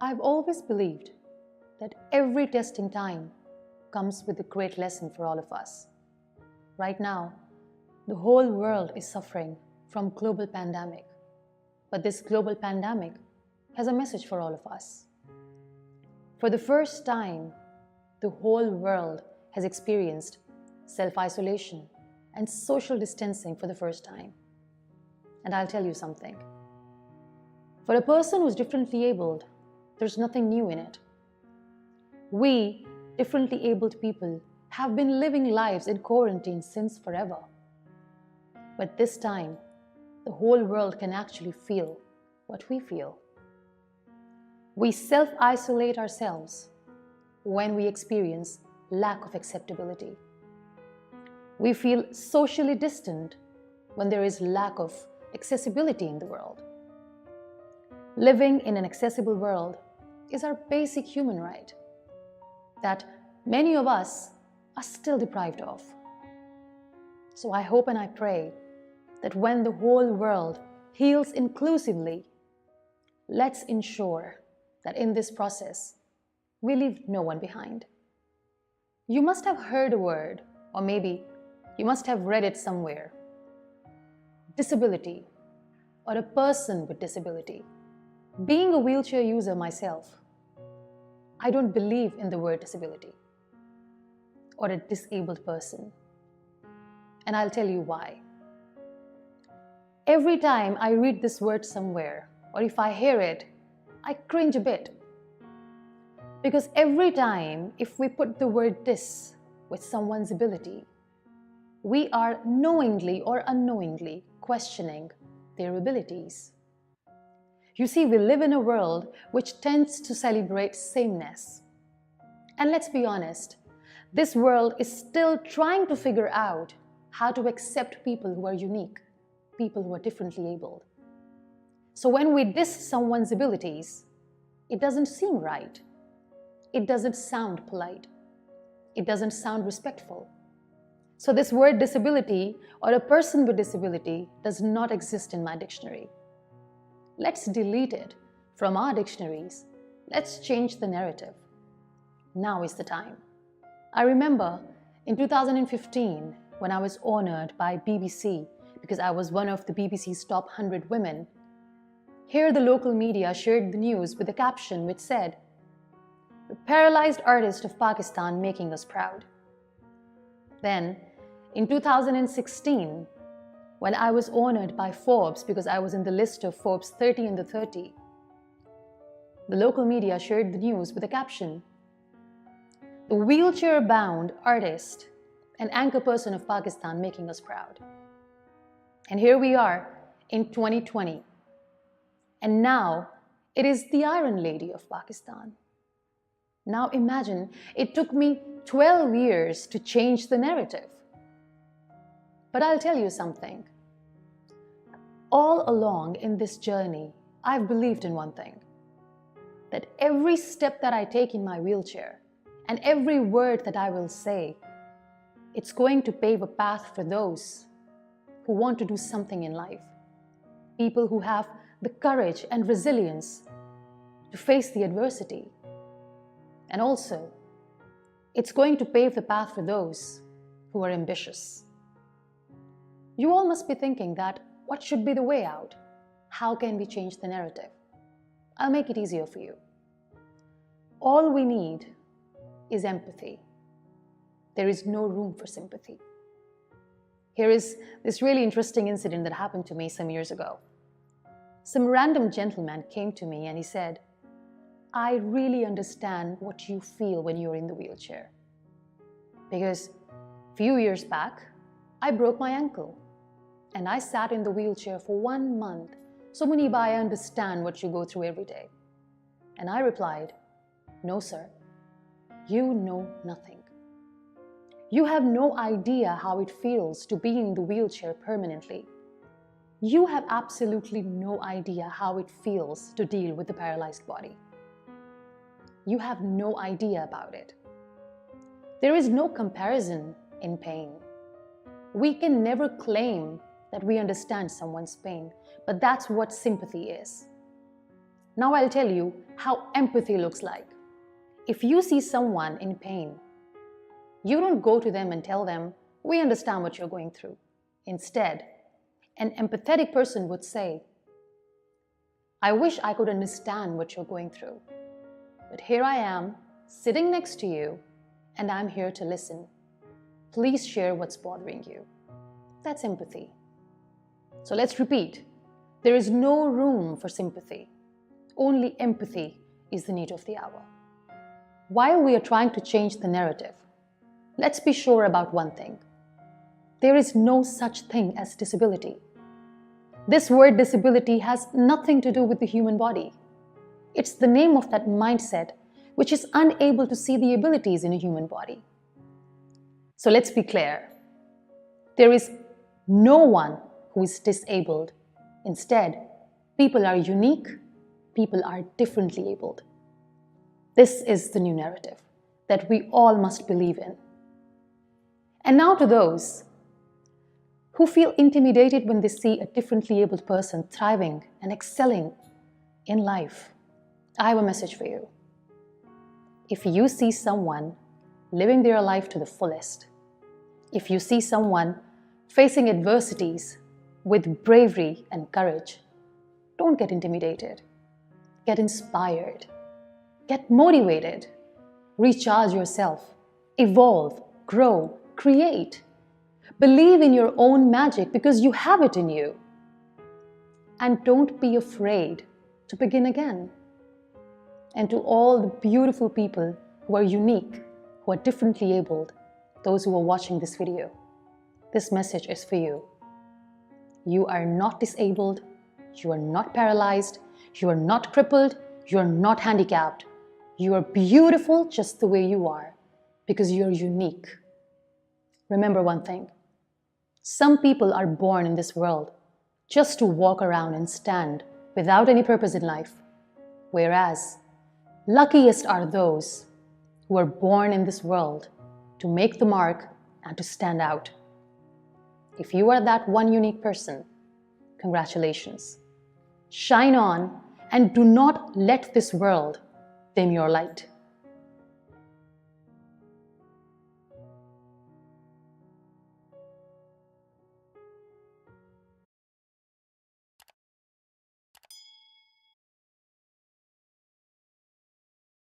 I've always believed that every testing time comes with a great lesson for all of us. Right now, the whole world is suffering from global pandemic, but this global pandemic has a message for all of us. For the first time, the whole world has experienced self-isolation and social distancing for the first time. And I'll tell you something. For a person who's differently abled, there's nothing new in it. We, differently abled people, have been living lives in quarantine since forever. But this time, the whole world can actually feel what we feel. We self-isolate ourselves when we experience lack of acceptability. We feel socially distant when there is lack of accessibility in the world. Living in an accessible world is our basic human right that many of us are still deprived of. So I hope and I pray that when the whole world heals inclusively, let's ensure that in this process, we leave no one behind. You must have heard a word, or maybe you must have read it somewhere. Disability, or a person with disability. Being a wheelchair user myself, I don't believe in the word disability or a disabled person. And I'll tell you why. Every time I read this word somewhere, or if I hear it, I cringe a bit. Because every time, if we put the word dis with someone's ability, we are knowingly or unknowingly questioning their abilities. You see, we live in a world which tends to celebrate sameness. And let's be honest, this world is still trying to figure out how to accept people who are unique, people who are differently abled. So when we diss someone's abilities, it doesn't seem right. It doesn't sound polite. It doesn't sound respectful. So this word disability or a person with disability does not exist in my dictionary. Let's delete it from our dictionaries. Let's change the narrative. Now is the time. I remember in 2015 when I was honored by BBC because I was one of the BBC's top 100 women. Here the local media shared the news with a caption which said, "The paralyzed artist of Pakistan making us proud." Then, in 2016, when I was honored by Forbes because I was in the list of Forbes 30 under 30, the local media shared the news with a caption, "The wheelchair-bound artist and anchor person of Pakistan making us proud." And here we are in 2020. And now it is the Iron Lady of Pakistan. Now imagine, it took me 12 years to change the narrative. But I'll tell you something. All along in this journey, I've believed in one thing, that every step that I take in my wheelchair and every word that I will say, it's going to pave a path for those who want to do something in life. People who have the courage and resilience to face the adversity. And also, it's going to pave the path for those who are ambitious. You all must be thinking that, what should be the way out? How can we change the narrative? I'll make it easier for you. All we need is empathy. There is no room for sympathy. Here is this really interesting incident that happened to me some years ago. Some random gentleman came to me and he said, "I really understand what you feel when you're in the wheelchair. Because a few years back, I broke my ankle and I sat in the wheelchair for 1 month. So Muniba, I understand what you go through every day." And I replied, "No, sir, you know nothing. You have no idea how it feels to be in the wheelchair permanently. You have absolutely no idea how it feels to deal with the paralyzed body. You have no idea about it. There is no comparison in pain. We can never claim that we understand someone's pain, but that's what sympathy is. Now I'll tell you how empathy looks like. If you see someone in pain, you don't go to them and tell them, "We understand what you're going through." Instead, an empathetic person would say, "I wish I could understand what you're going through, but here I am, sitting next to you, and I'm here to listen. Please share what's bothering you." That's empathy. So let's repeat. There is no room for sympathy. Only empathy is the need of the hour. While we are trying to change the narrative, let's be sure about one thing. There is no such thing as disability. This word disability has nothing to do with the human body. It's the name of that mindset which is unable to see the abilities in a human body. So let's be clear. There is no one who is disabled. Instead, people are unique, people are differently abled. This is the new narrative that we all must believe in. And now to those who feel intimidated when they see a differently abled person thriving and excelling in life, I have a message for you. If you see someone living their life to the fullest, if you see someone facing adversities with bravery and courage, don't get intimidated. Get inspired. Get motivated. Recharge yourself. Evolve, grow, create. Believe in your own magic because you have it in you. And don't be afraid to begin again. And to all the beautiful people who are unique, who are differently abled, those who are watching this video, this message is for you. You are not disabled, you are not paralyzed, you are not crippled, you are not handicapped. You are beautiful just the way you are because you are unique. Remember one thing. Some people are born in this world just to walk around and stand without any purpose in life, whereas luckiest are those who are born in this world to make the mark and to stand out. If you are that one unique person, congratulations. Shine on and do not let this world dim your light.